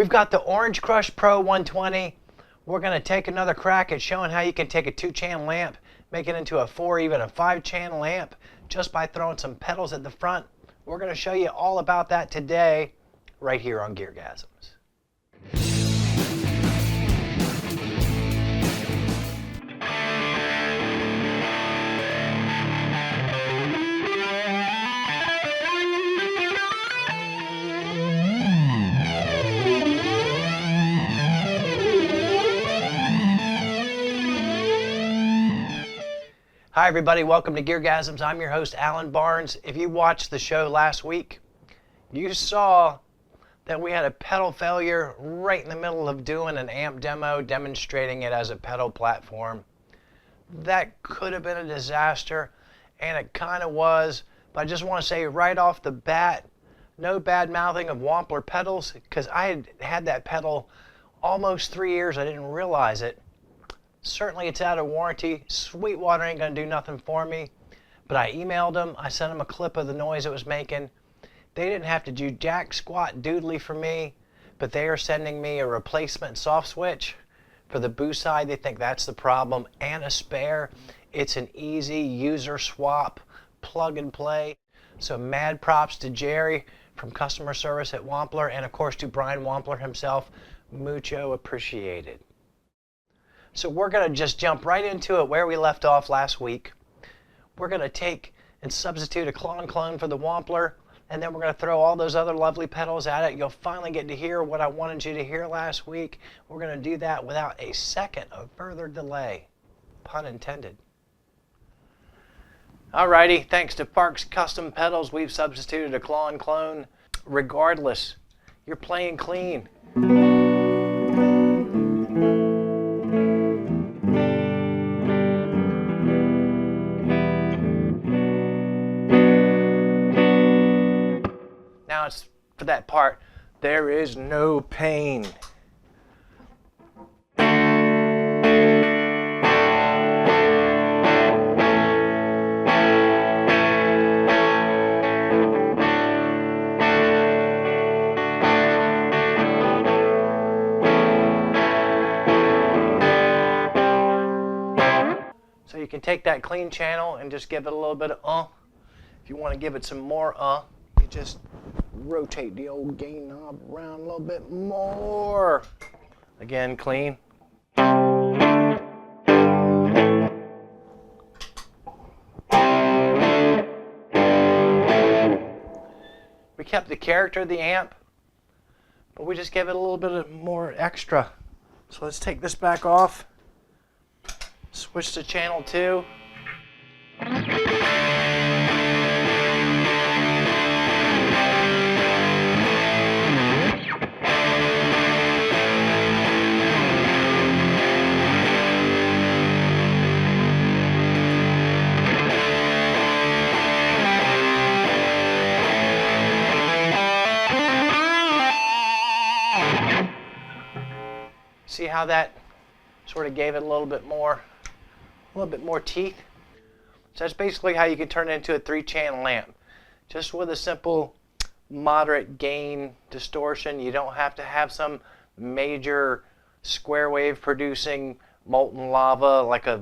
We've got the Orange Crush Pro 120. We're going to take another crack at showing how you can take a 2-channel amp, make it into a 4, even a 5-channel amp, just by throwing some pedals at the front. We're going to show you all about that today, right here on GearGasms. Hi everybody, welcome to GearGasms. I'm your host, Alan Barnes. If you watched the show last week, you saw that we had a pedal failure right in the middle of doing an amp demo, demonstrating it as a pedal platform. That could have been a disaster, and it kind of was, but I just want to say right off the bat, no bad mouthing of Wampler pedals, because I had had that pedal almost 3 years. I didn't realize it. Certainly it's out of warranty. Sweetwater ain't gonna do nothing for me. But I emailed them, I sent them a clip of the noise it was making. They didn't have to do jack squat doodly for me, but they are sending me a replacement soft switch for the boost side. They think that's the problem, and a spare. It's an easy user swap, plug and play. So mad props to Jerry from customer service at Wampler, and of course to Brian Wampler himself. Mucho appreciated. So we're going to just jump right into it where we left off last week. We're going to take and substitute a clone for the Wampler, and then we're going to throw all those other lovely pedals at it. You'll finally get to hear what I wanted you to hear last week. We're going to do that without a second of further delay. Pun intended. Alrighty, thanks to Parks Custom Pedals, we've substituted a clone. Regardless, you're playing clean. Now it's for that part, there is no pain. So you can take that clean channel and just give it a little bit of If you want to give it some more you just rotate the old gain knob around a little bit more. Again, clean. We kept the character of the amp, but we just gave it a little bit of more extra. So let's take this back off, switch to channel 2. See how that sort of gave it a little bit more teeth? So that's basically how you can turn it into a 3-channel amp. Just with a simple moderate gain distortion. You don't have to have some major square wave producing molten lava like a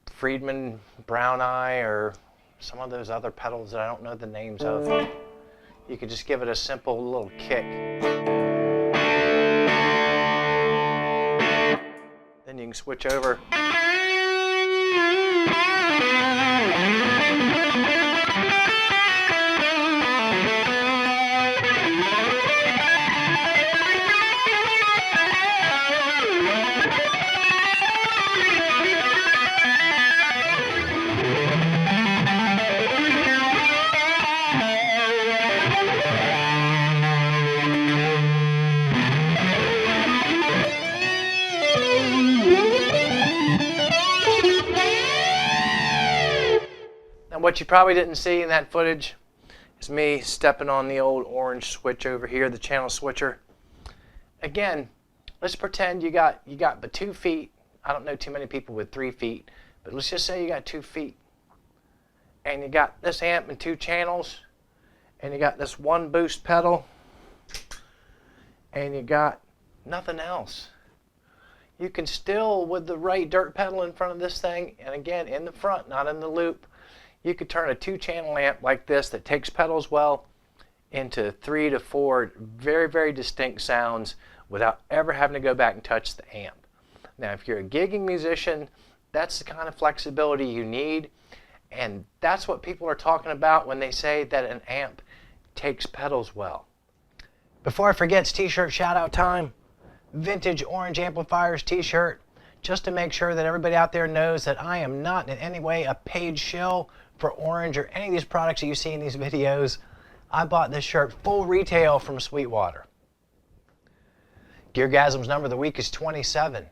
Friedman Brown Eye or some of those other pedals that I don't know the names of. You could just give it a simple little kick. Then you can switch over. And what you probably didn't see in that footage is me stepping on the old orange switch over here, the channel switcher. Again, let's pretend you got but 2 feet. I don't know too many people with 3 feet, but let's just say you got 2 feet. And you got this amp and 2 channels, and you got this 1 boost pedal, and you got nothing else. You can still, with the right dirt pedal in front of this thing, and again in the front, not in the loop, you could turn a 2-channel amp like this that takes pedals well into 3 to 4 very, very distinct sounds without ever having to go back and touch the amp. Now, if you're a gigging musician, that's the kind of flexibility you need, and that's what people are talking about when they say that an amp takes pedals well. Before I forget, it's t-shirt shout out time. Vintage Orange Amplifiers t-shirt, just to make sure that everybody out there knows that I am not in any way a paid shill for Orange or any of these products that you see in these videos. I bought this shirt full retail from Sweetwater. GearGasms number of the week is 27.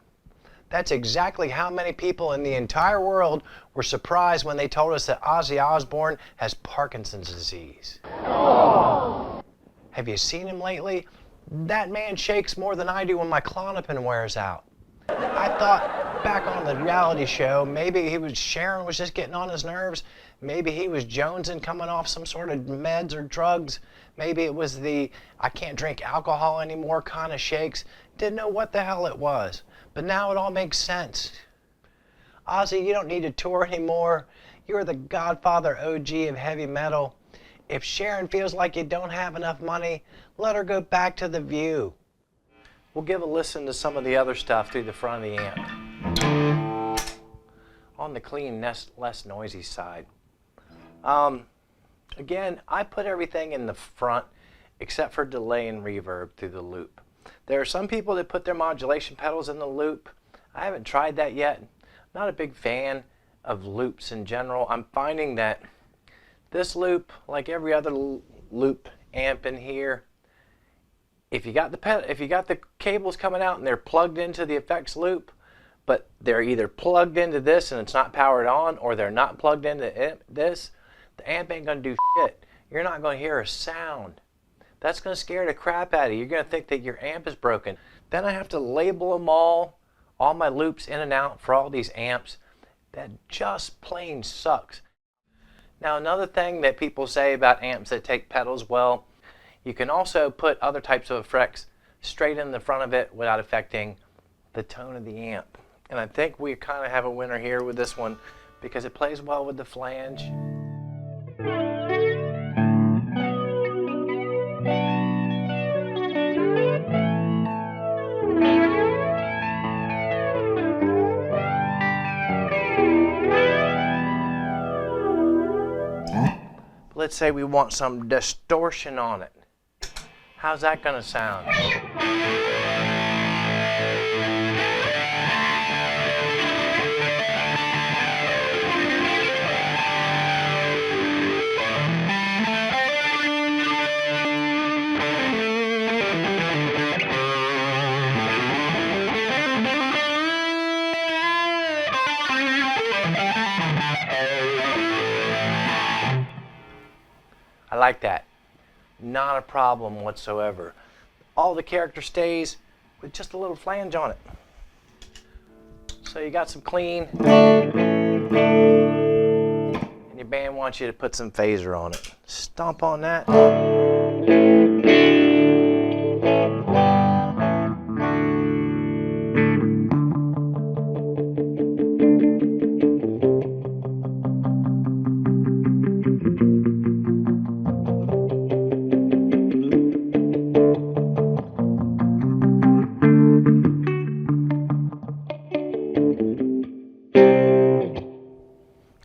That's exactly how many people in the entire world were surprised when they told us that Ozzy Osbourne has Parkinson's disease. Oh. Have you seen him lately? That man shakes more than I do when my Klonopin wears out. I thought back on the reality show, maybe Sharon was just getting on his nerves. Maybe he was jonesing coming off some sort of meds or drugs. Maybe it was the I can't drink alcohol anymore kind of shakes. Didn't know what the hell it was. But now it all makes sense. Ozzy, you don't need to tour anymore. You're the godfather OG of heavy metal. If Sharon feels like you don't have enough money, let her go back to The View. We'll give a listen to some of the other stuff through the front of the amp. On the clean, less noisy side. Again, I put everything in the front except for delay and reverb through the loop. There are some people that put their modulation pedals in the loop. I haven't tried that yet. Not a big fan of loops in general. I'm finding that this loop, like every other loop amp in here, if you got the cables coming out and they're plugged into the effects loop, but they're either plugged into this and it's not powered on, or they're not plugged into this, the amp ain't gonna do shit. You're not gonna hear a sound. That's gonna scare the crap out of you. You're gonna think that your amp is broken. Then I have to label them all my loops in and out for all these amps. That just plain sucks. Now, another thing that people say about amps that take pedals well, you can also put other types of effects straight in the front of it without affecting the tone of the amp. And I think we kind of have a winner here with this one because it plays well with the flange. Let's say we want some distortion on it. How's that going to sound? I like that. Not a problem whatsoever. All the character stays with just a little flange on it. So you got some clean, and your band wants you to put some phaser on it. Stomp on that.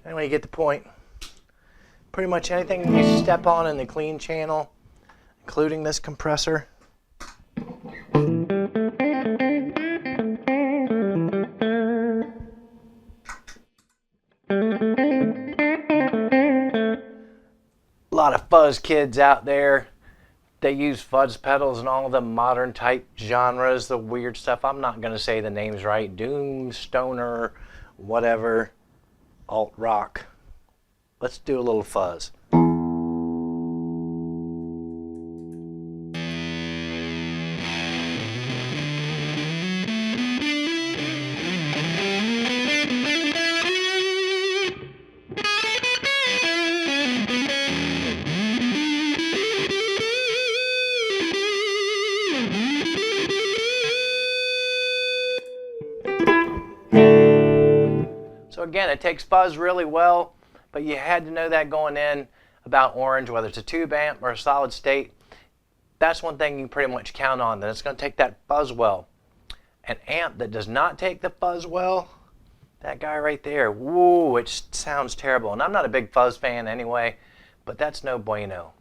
Anyway, you get the point. Pretty much anything you step on in the clean channel, including this compressor, a lot of fuzz kids out there, they use fuzz pedals and all the modern type genres, the weird stuff. I'm not going to say the names right. Doom, stoner, whatever. Alt rock. Let's do a little fuzz. So again, it takes fuzz really well, but you had to know that going in about orange, whether it's a tube amp or a solid state. That's one thing you can pretty much count on, that it's going to take that fuzz well. An amp that does not take the fuzz well, that guy right there, woo, it sounds terrible. And I'm not a big fuzz fan anyway, but that's no bueno.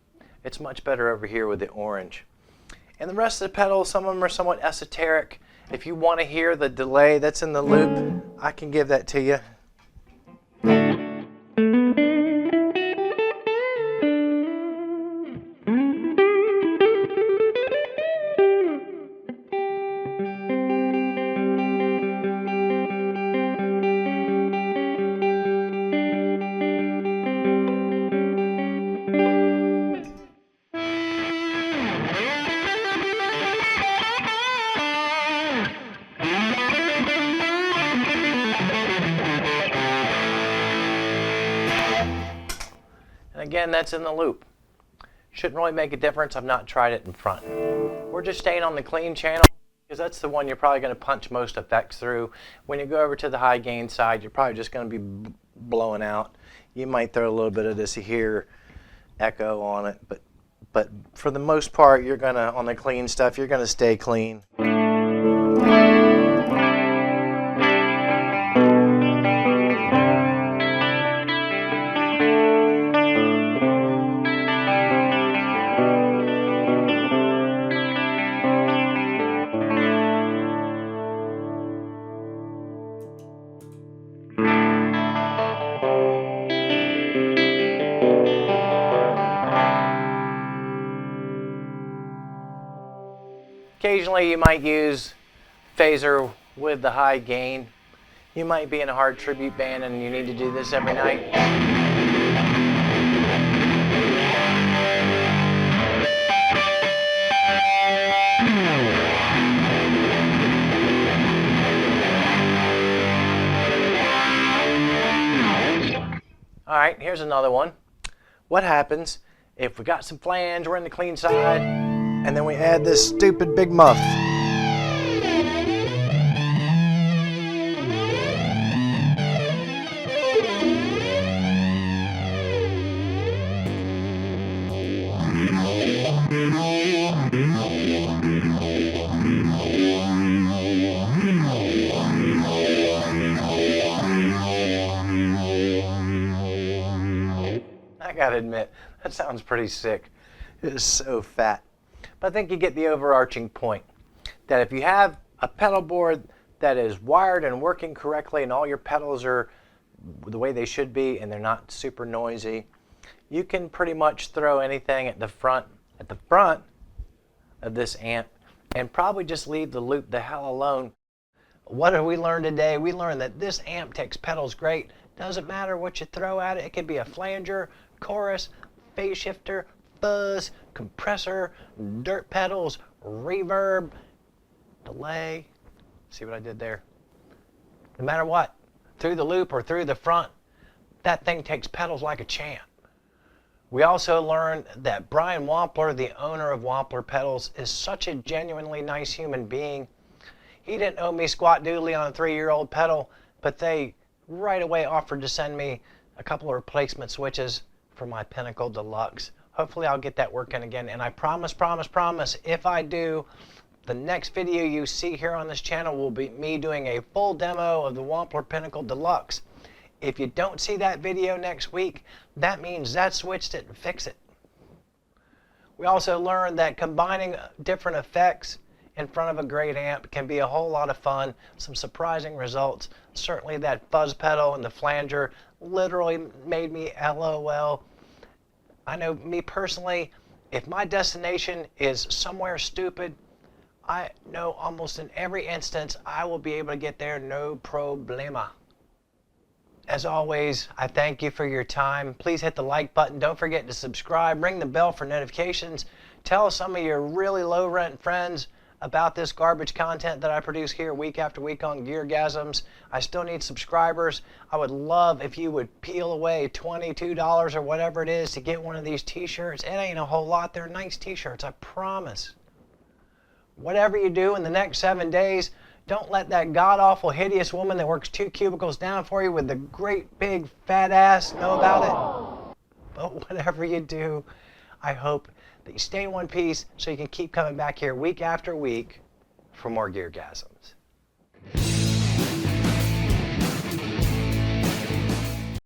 It's much better over here with the orange. And the rest of the pedals, some of them are somewhat esoteric. If you want to hear the delay that's in the loop, I can give that to you. And again, that's in the loop. Shouldn't really make a difference. I've not tried it in front. We're just staying on the clean channel because that's the one you're probably going to punch most effects through. When you go over to the high gain side, you're probably just going to be blowing out. You might throw a little bit of this here echo on it, but for the most part, you're going to, on the clean stuff, you're going to stay clean. Occasionally you might use phaser with the high gain. You might be in a hard tribute band and you need to do this every night. Alright, here's another one. What happens if we got some flange, we're in the clean side, and then we add this stupid big muff? I gotta admit, that sounds pretty sick. It is so fat. But I think you get the overarching point, that if you have a pedal board that is wired and working correctly and all your pedals are the way they should be and they're not super noisy, you can pretty much throw anything at the front of this amp and probably just leave the loop the hell alone. What did we learn today? We learned that this amp takes pedals great. Doesn't matter what you throw at it. It could be a flanger, chorus, phase shifter, fuzz, compressor, dirt pedals, reverb, delay. See what I did there? No matter what, through the loop or through the front, that thing takes pedals like a champ. We also learned that Brian Wampler, the owner of Wampler Pedals, is such a genuinely nice human being. He didn't owe me squat doodly on a 3-year-old pedal, but they right away offered to send me a couple of replacement switches for my Pinnacle Deluxe. Hopefully I'll get that working again, and I promise, if I do, the next video you see here on this channel will be me doing a full demo of the Wampler Pinnacle Deluxe. If you don't see that video next week, that means that switch didn't fix it. We also learned that combining different effects in front of a great amp can be a whole lot of fun, some surprising results. Certainly that fuzz pedal and the flanger literally made me LOL. I know me personally, if my destination is somewhere stupid, I know almost in every instance I will be able to get there no problema. As always, I thank you for your time. Please hit the like button. Don't forget to subscribe. Ring the bell for notifications. Tell some of your really low rent friends about this garbage content that I produce here week after week on GearGasms. I still need subscribers. I would love if you would peel away $22 or whatever it is to get one of these t-shirts. It ain't a whole lot. They're nice t-shirts, I promise. Whatever you do in the next 7 days, Don't let that god-awful, hideous woman that works 2 cubicles down for you with the great big fat ass know about it. But whatever you do, I hope that you stay in one piece so you can keep coming back here week after week for more GearGasms.